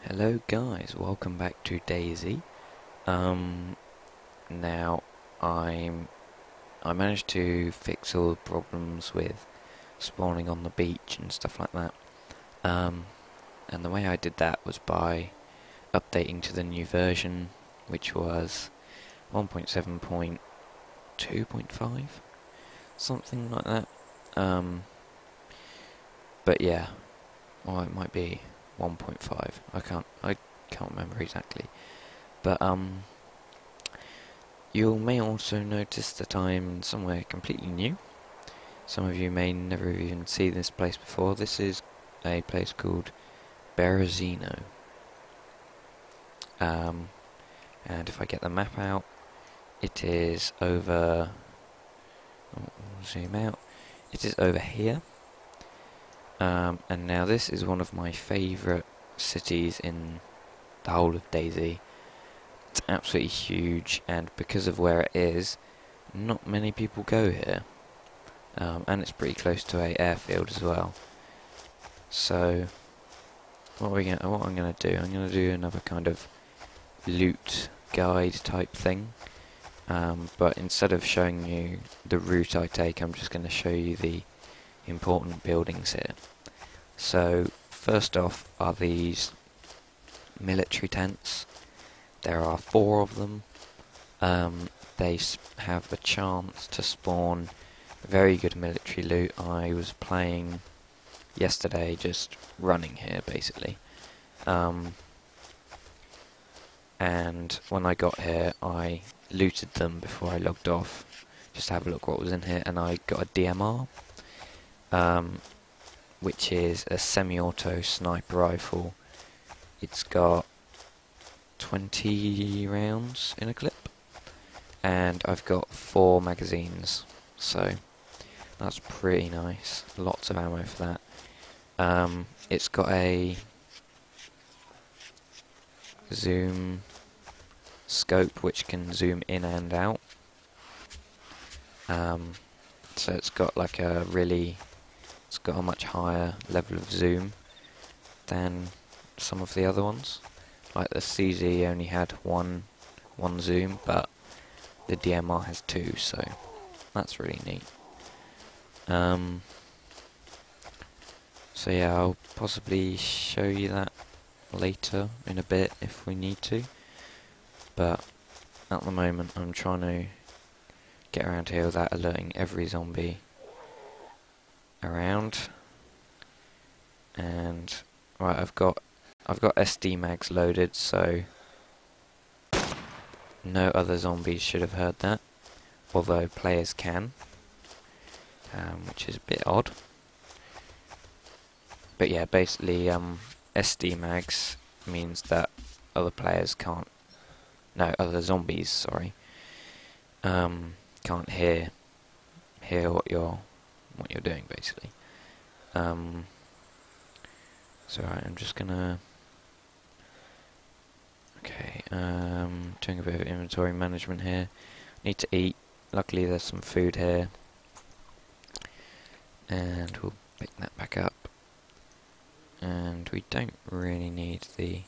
Hello guys, welcome back to DayZ. Now I managed to fix all the problems with spawning on the beach and stuff like that. And the way I did that was by updating to the new version, which was 1.7.2.5, something like that. But yeah, or it might be 1.5. I can't remember exactly. But you may also notice that I'm somewhere completely new. Some of you may never even see this place before. This is a place called Berezino. And if I get the map out, it is over. I'll zoom out. It is over here. And now this is one of my favourite cities in the whole of DayZ. It's absolutely huge, and because of where it is, not many people go here. And it's pretty close to a airfield as well. So what I'm gonna do? I'm gonna do another kind of loot guide type thing. But instead of showing you the route I take, I'm just gonna show you the important buildings here. So first off are these military tents. There are 4 of them. They have a chance to spawn very good military loot. I was playing yesterday, just running here basically. And when I got here, I looted them before I logged off, just to have a look what was in here, and I got a DMR, which is a semi-auto sniper rifle. It's got 20 rounds in a clip, and I've got 4 magazines, so that's pretty nice. Lots of ammo for that. It's got a zoom scope which can zoom in and out. So it's got like it's got a much higher level of zoom than some of the other ones. Like the CZ only had one zoom, but the DMR has 2, so that's really neat. So yeah, I'll possibly show you that later in a bit if we need to, but at the moment I'm trying to get around here without alerting every zombie around. And right, I've got SD mags loaded, so no other zombies should have heard that, although players can, which is a bit odd. But yeah, basically SD mags means that other players can't, no, other zombies, sorry, can't hear what you're doing basically. So right, I'm just gonna doing a bit of inventory management here. Need to eat. Luckily there's some food here, and we'll pick that back up. And we don't really need the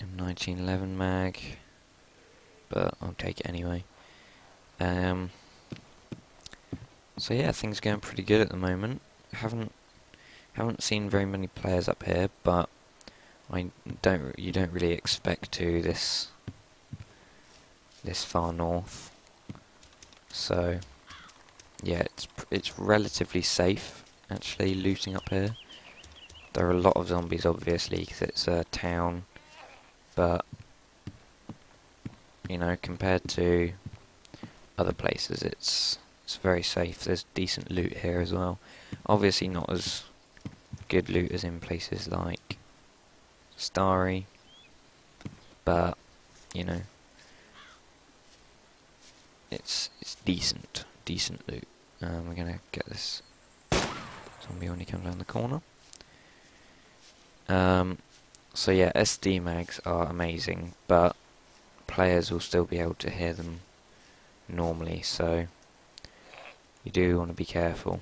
M1911 mag, but I'll take it anyway. So yeah, things are going pretty good at the moment. Haven't seen very many players up here, but you don't really expect to this far north. So yeah, it's relatively safe actually looting up here. There are a lot of zombies obviously because it's a town, but you know, compared to other places it's very safe. There's decent loot here as well. Obviously not as good loot as in places like Starry, but you know, it's decent loot. We're gonna get this zombie when he comes down the corner. So yeah, SD mags are amazing, but players will still be able to hear them normally, so you do want to be careful.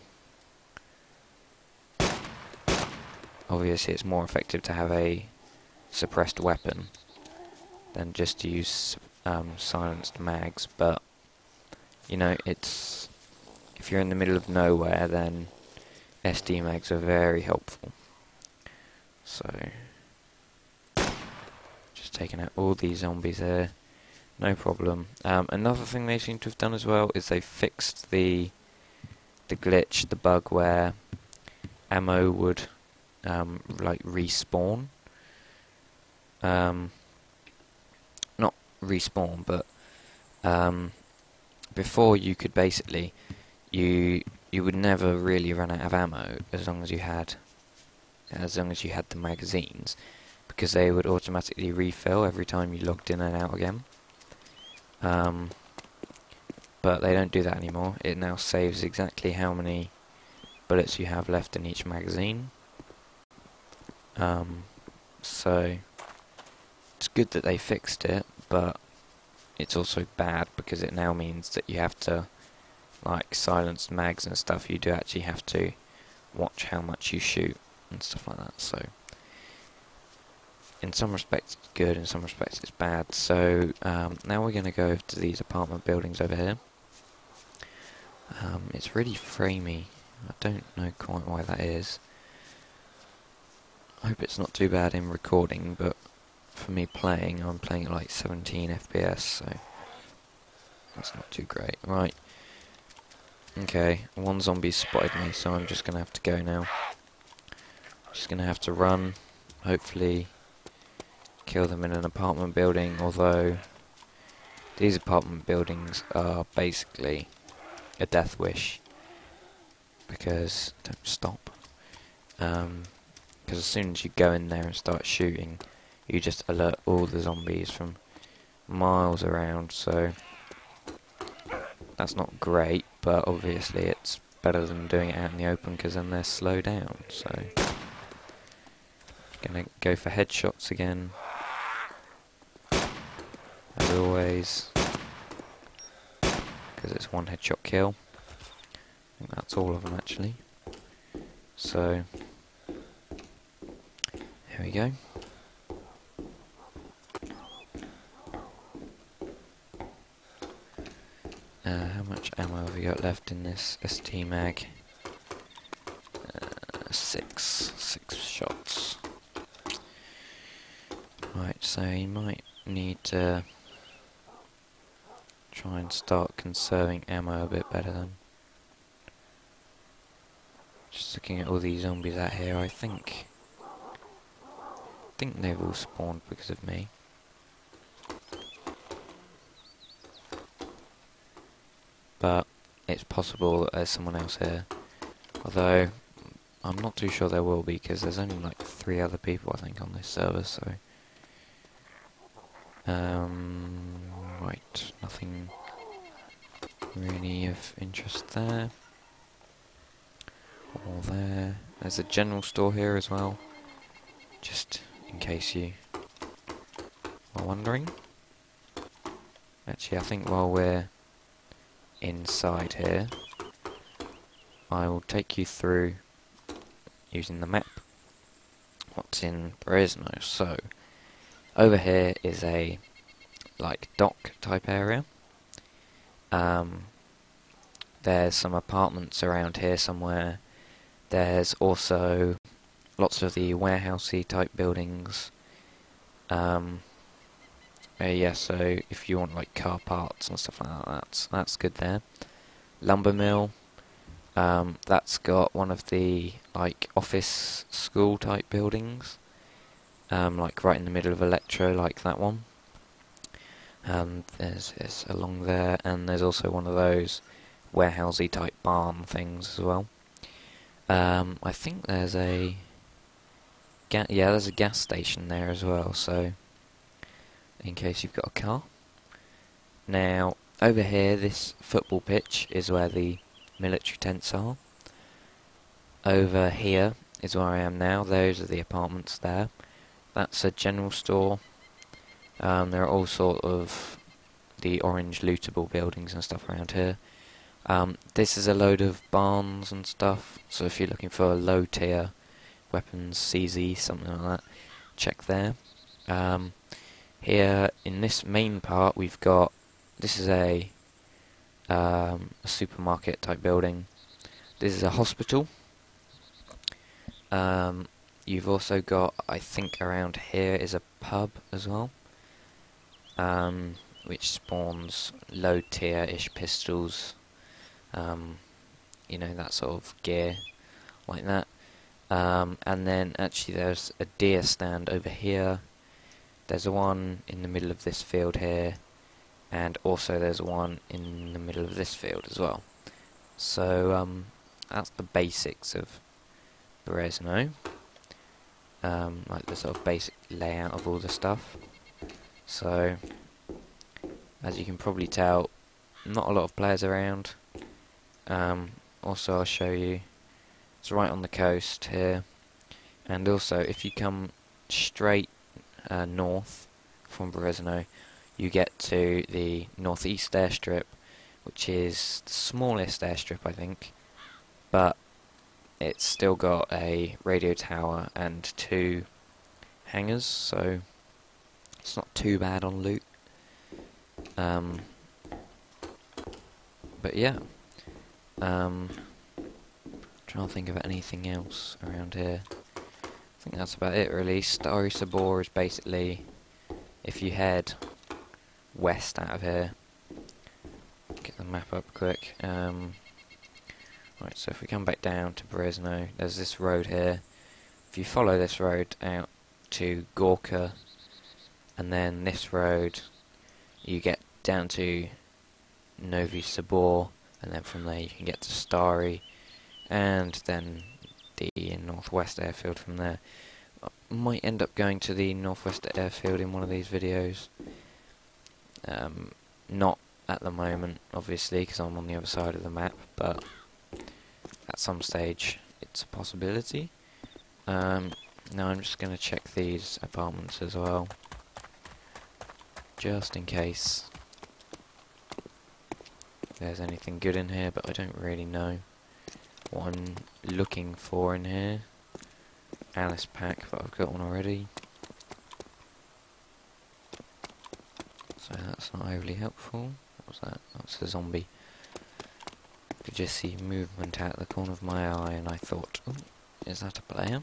obviously it's more effective to have a suppressed weapon than just to use silenced mags, but you know, it's if you're in the middle of nowhere, then SD mags are very helpful. So just taking out all these zombies there, no problem. Another thing they seem to have done as well is they fixed the glitch, the bug where ammo would like respawn. Not respawn, but before you could basically you would never really run out of ammo as long as you had the magazines, because they would automatically refill every time you logged in and out again. But they don't do that anymore. It now saves exactly how many bullets you have left in each magazine. So it's good that they fixed it, but it's also bad because it now means that you have to, like silenced mags and stuff, you do actually have to watch how much you shoot and stuff like that. So in some respects it's good, in some respects it's bad. So now we're going to go to these apartment buildings over here. It's really framey. I don't know quite why that is. I hope it's not too bad in recording, but for me playing, I'm playing at like 17 FPS, so that's not too great. Right. Okay, one zombie spotted me, so I'm just going to have to go now. Just going to have to run, hopefully kill them in an apartment building, although these apartment buildings are basically a death wish, because, don't stop, because as soon as you go in there and start shooting, you just alert all the zombies from miles around, so that's not great, but obviously it's better than doing it out in the open, because then they're slow down. So gonna go for headshots again, as always, because it's one headshot kill. I think that's all of them actually. So here we go. How much ammo have we got left in this ST mag? 6 shots. Right, so you might need to try and start conserving ammo a bit better then. Just looking at all these zombies out here, I think they've all spawned because of me. But it's possible that there's someone else here, although I'm not too sure there will be, because there's only like 3 other people I think on this server, so right, nothing really of interest there or there. There's a general store here as well, just in case you are wondering. Actually, I think while we're inside here, I will take you through, using the map, what's in Berezino. So over here is a like dock type area. There's some apartments around here somewhere. There's also lots of the warehousey type buildings. Yeah, so if you want like car parts and stuff like that, that's good there. Lumber mill, that's got one of the like office school type buildings, like right in the middle of Electro, like that one. There's along there, and there's also one of those warehousey type barn things as well. I think there's a there's a gas station there as well, so in case you've got a car. Now over here, this football pitch is where the military tents are. Over here is where I am now. Those are the apartments there. That's a general store. There are all sort of the orange lootable buildings and stuff around here. This is a load of barns and stuff, so if you're looking for a low tier weapons, CZ, something like that. Check there. Here in this main part, we've got, this is a supermarket type building. This is a hospital. You've also got, I think around here is a pub as well, which spawns low tier-ish pistols, you know, that sort of gear, like that. And then actually there's a deer stand over here. There's one in the middle of this field here, and also there's one in the middle of this field as well. So that's the basics of Berezino, like the sort of basic layout of all the stuff. So as you can probably tell, not a lot of players around. Also I'll show you, it's right on the coast here, and also if you come straight north from Berezino, you get to the northeast airstrip, which is the smallest airstrip I think, but it's still got a radio tower and 2 hangars, so it's not too bad on loot. But yeah, trying to think of anything else around here. I think that's about it really. Starry Sabor is basically, if you head west out of here, get the map up quick. Right, so if we come back down to Berezino, there's this road here. If you follow this road out to Gorka, and then this road, you get down to Novi Sabor, and then from there you can get to Starry, and then the northwest airfield from there. I might end up going to the northwest airfield in one of these videos. Not at the moment, obviously, because I'm on the other side of the map, but at some stage it's a possibility. Now I'm just going to check these apartments as well, just in case there's anything good in here, but I don't really know what I'm looking for in here. Alice pack, but I've got one already, so that's not overly helpful. What was that? That's a zombie. Could just see movement out of the corner of my eye, and I thought, oh, is that a player?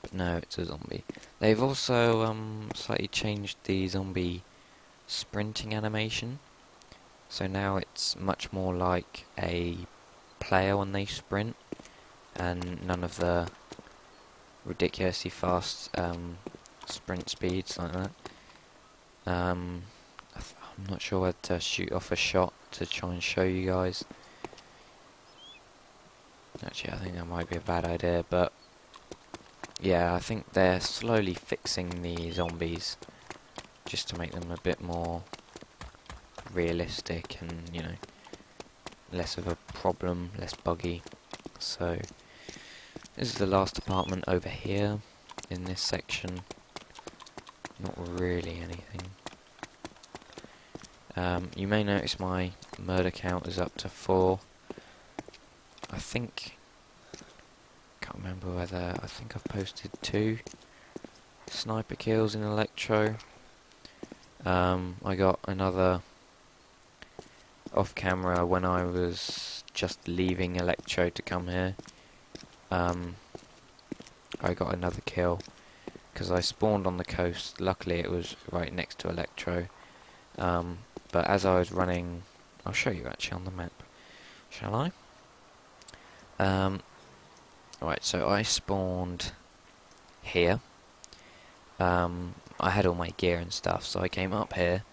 But no, it's a zombie. They've also slightly changed the zombie sprinting animation, so now it's much more like a player when they sprint, and none of the ridiculously fast sprint speeds like that. I'm not sure whether to shoot off a shot to try and show you guys. Actually, I think that might be a bad idea, but yeah, I think they're slowly fixing the zombies just to make them a bit more realistic and, you know, less of a problem, less buggy. So this is the last apartment over here in this section. Not really anything. You may notice my murder count is up to 4. I think, can't remember whether, I think I've posted 2 sniper kills in Electro. I got another off camera when I was just leaving Electro to come here. I got another kill because I spawned on the coast. Luckily it was right next to Electro, but as I was running, I'll show you actually on the map, shall I? Right, so I spawned here. I had all my gear and stuff, so I came up here,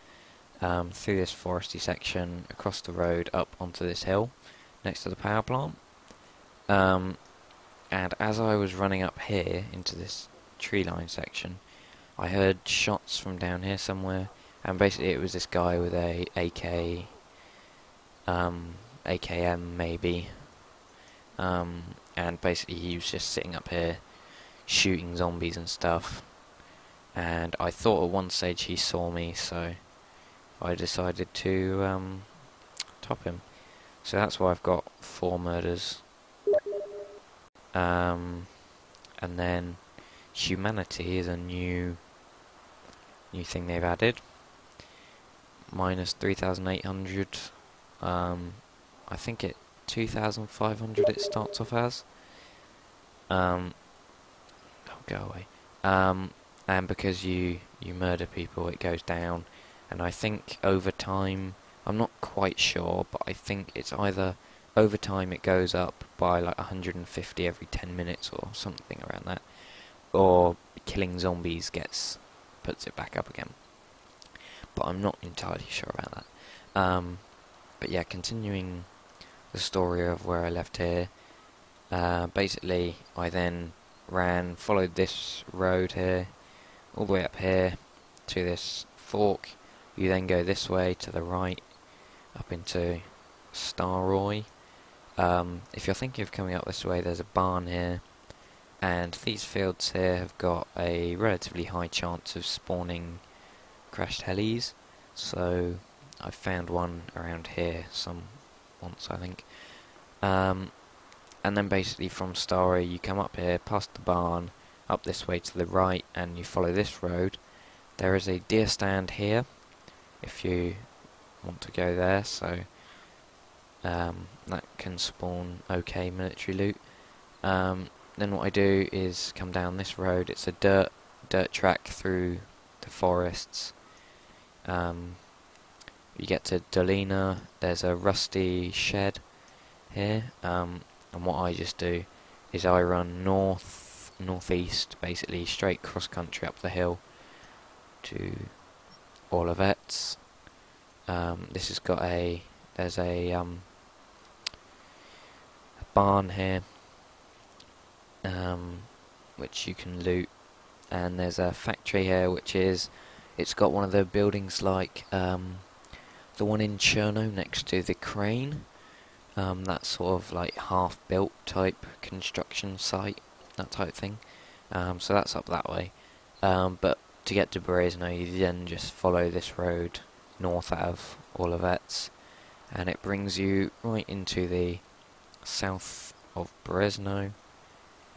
through this foresty section, across the road, up onto this hill, next to the power plant. And as I was running up here, into this tree line section, I heard shots from down here somewhere, and basically it was this guy with a AK, AKM maybe, and basically he was just sitting up here, shooting zombies and stuff, and I thought at one stage he saw me, so I decided to top him. So that's why I've got 4 murders. and then humanity is a new thing they've added. Minus 3,800. I think it 2,500 it starts off as. Oh, go away. And because you murder people, it goes down. And I think over time, I'm not quite sure, but I think it's either over time it goes up by like 150 every 10 minutes or something around that, or killing zombies puts it back up again. But I'm not entirely sure about that. But yeah, continuing the story of where I left here. Basically, I then followed this road here, all the way up here to this fork. You then go this way to the right, up into Staroy. If you're thinking of coming up this way, there's a barn here, and these fields here have got a relatively high chance of spawning crashed helis. So I found one around here once, I think. And then basically from Starry you come up here, past the barn, up this way to the right, and you follow this road. There is a deer stand here, if you want to go there, so that can spawn okay military loot. Then what I do is come down this road. It's a dirt track through the forests. You get to Dolina, there's a rusty shed here, and what I just do is I run northeast, basically straight cross country up the hill to Olivet's. This has got there's a barn here, which you can loot, and there's a factory here it's got one of the buildings like the one in Cherno next to the crane. That sort of like half-built type construction site, that type thing. So that's up that way. But to get to Berezino, you then just follow this road north out of Olivet's, and it brings you right into the south of Berezino.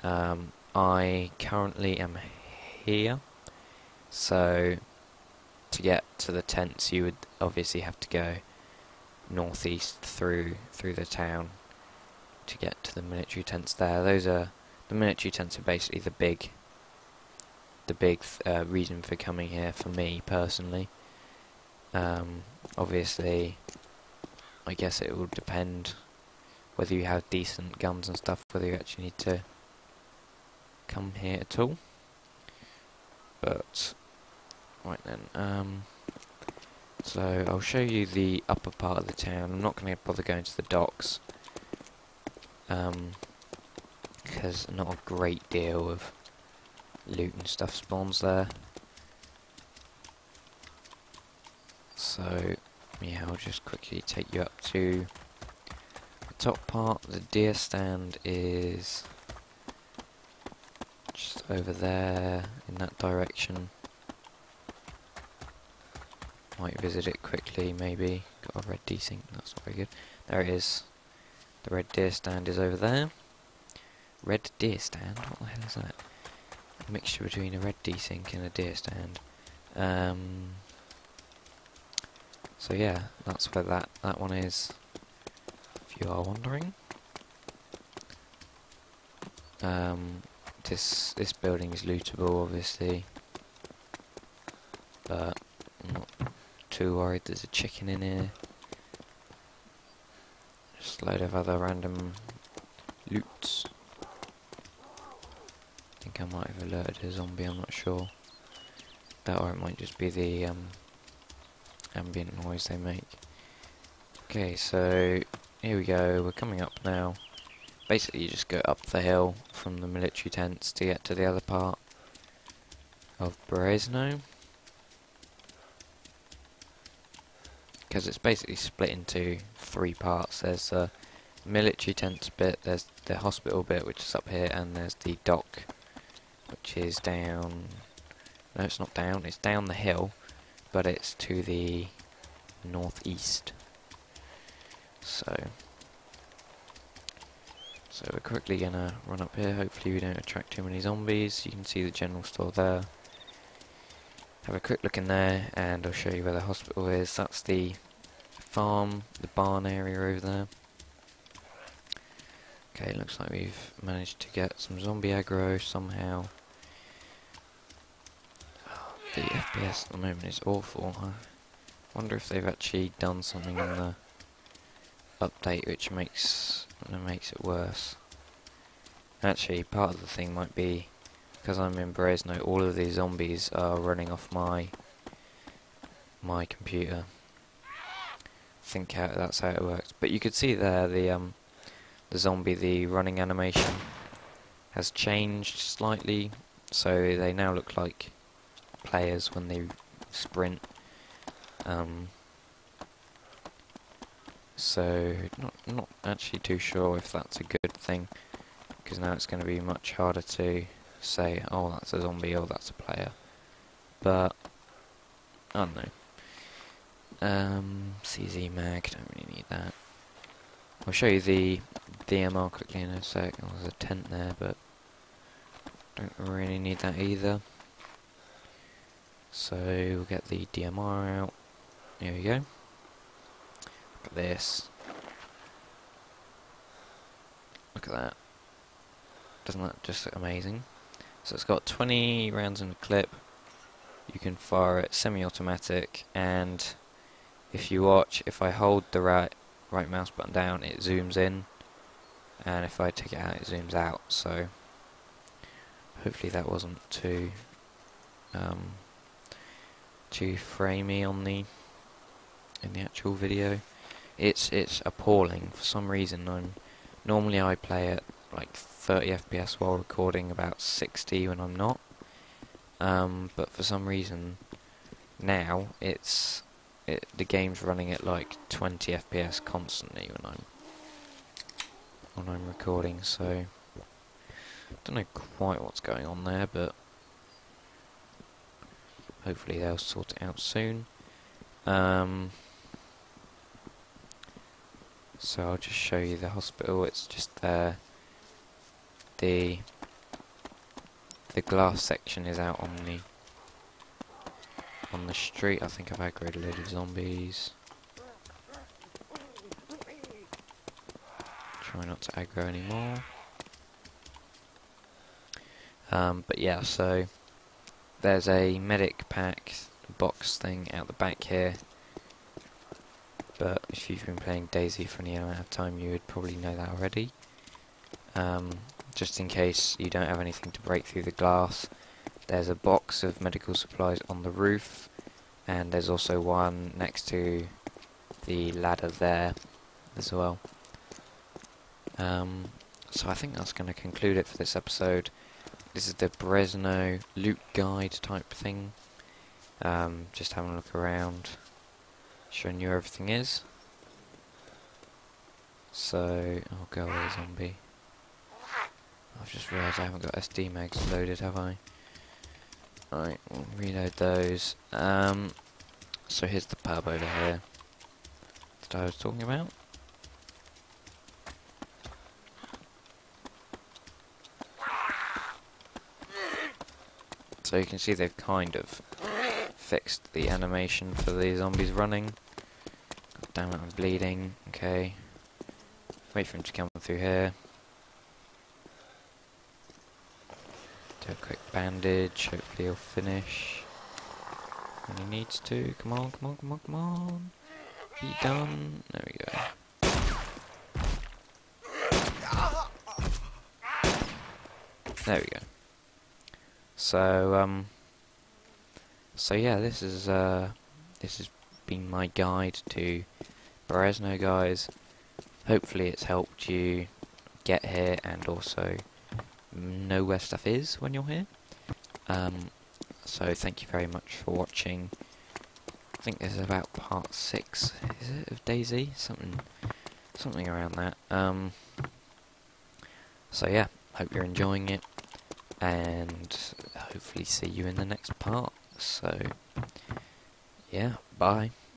I currently am here, so to get to the tents you would obviously have to go northeast through the town to get to the military tents there. The military tents are basically the big reason for coming here for me personally. Obviously, I guess it will depend whether you have decent guns and stuff, whether you actually need to come here at all. But right then, so I'll show you the upper part of the town. I'm not going to bother going to the docks, because not a great deal of loot and stuff spawns there. So yeah, I'll just quickly take you up to the top part. The deer stand is just over there in that direction. Might visit it quickly, maybe. Got a red desync, that's not very good. There it is. The red deer stand is over there. Red deer stand? What the hell is that? A mixture between a red desync and a deer stand. So yeah, that's where that one is, if you are wondering. This building is lootable, obviously, but I'm not too worried. There's a chicken in here. Just a load of other random loots. I think I might have alerted a zombie, I'm not sure. That, or it might just be the ambient noise they make. Okay, so here we go, we're coming up now. Basically you just go up the hill from the military tents to get to the other part of Berezino, because it's basically split into three parts. There's the military tents bit, there's the hospital bit, which is up here, and there's the dock, which is down... no, it's not down, it's down the hill, but it's to the northeast. So So we're quickly gonna run up here, hopefully we don't attract too many zombies. You can see the general store there. Have a quick look in there, and I'll show you where the hospital is. That's the farm, the barn area over there. Okay, looks like we've managed to get some zombie aggro somehow. Oh, the FPS at the moment is awful. I wonder if they've actually done something in the update which makes it worse. Actually, part of the thing might be because I'm in Berezino, all of these zombies are running off my computer. I think that's how it works. But you could see there the zombie, the running animation has changed slightly, so they now look like players when they sprint. So not actually too sure if that's a good thing, because now it's going to be much harder to say, oh, that's a zombie or that's a player. But I don't know. CZ mag, don't really need that. I'll show you the DMR quickly in a sec. Oh, there's a tent there, but don't really need that either. So we'll get the DMR out. Here we go. Look at this. Look at that. Doesn't that just look amazing? So it's got 20 rounds in the clip. You can fire it semi-automatic, and if you watch, if I hold the right mouse button down, it zooms in, and if I take it out, it zooms out. So hopefully that wasn't too framey on in the actual video. It's appalling for some reason. Normally I play at like 30 FPS while recording, about 60 when I'm not. But for some reason now the game's running at like 20 FPS constantly when I'm recording. So don't know quite what's going on there, but hopefully they'll sort it out soon. So I'll just show you the hospital. It's just there. The glass section is out on the street. I think I've aggroed a load of zombies. Try not to aggro anymore. But yeah, so there's a medic pack box thing out the back here. But if you've been playing DayZ for any amount of time, you would probably know that already. Just in case you don't have anything to break through the glass, there's a box of medical supplies on the roof, and there's also one next to the ladder there as well. So I think that's going to conclude it for this episode. This is the Berezino loot guide type thing. Just having a look around, showing you where everything is. So, oh, go away, zombie. I've just realised I haven't got SD mags loaded, have I? Right, we'll reload those. So here's the pub over here that I was talking about. So you can see they've kind of fixed the animation for the zombies running. God damn it, I'm bleeding. Okay. Wait for him to come through here. Do a quick bandage, hopefully he'll finish when he needs to. Come on, come on, come on, come on. Be done. There we go. There we go. So yeah, this has been my guide to Berezino, guys. Hopefully it's helped you get here and also know where stuff is when you're here. So thank you very much for watching. I think this is about part 6, is it, of DayZ? Something around that. So yeah, hope you're enjoying it, and hopefully see you in the next part. So yeah, bye.